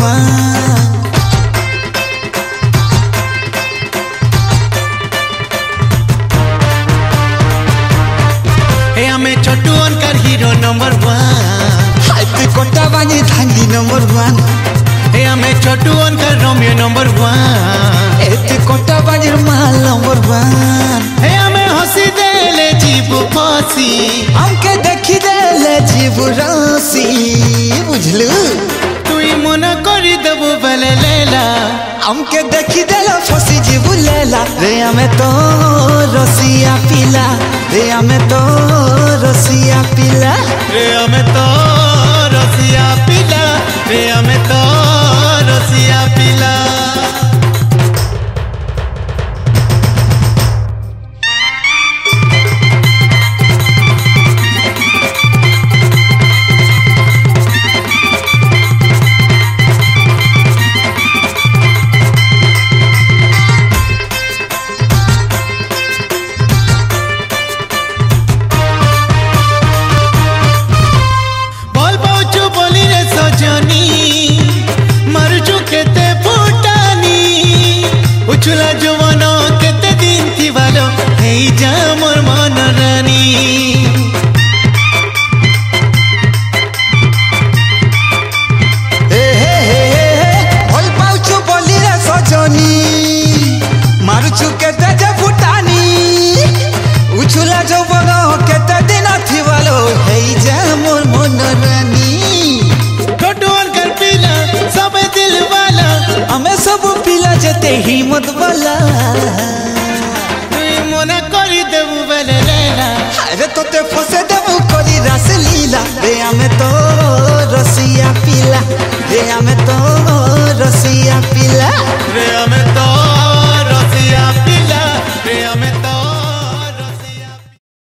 One. हमें छोटू अनकर hero number one. हाथी कोटा बाजी धांगी नंबर वन। हमें छोटू अनकर रोमियो नंबर वन। एते कोटा बाजी माल नंबर वन। हमें हंसी देले जीव फांसी। हमके देखी देले जीव राशि बुझलू। तुई मना करी देबू बेले लेला। हमके देखी देला फांसी जीव लेला। रे हमें तो रसिया पिला। रे हमें तो रसिया पिला। रे हमें तो रसिया पिला। रे हमें तो रसिया पिला। उछला जवाना केते दिन थी वालो हे जा मोर मन रानी। हे हे हे भल पाउछु बोली रे सजनी। मारुछु केते जे फुटानी। उछला जवाना केते दिन थी वालो हे जा मोर मन रानी। छोटू अनकर पिला सब दिल वाला। हमें सब पिला जते हिम्मत वाला। तुई मना करी देबू बेले लेला। अरे तो ते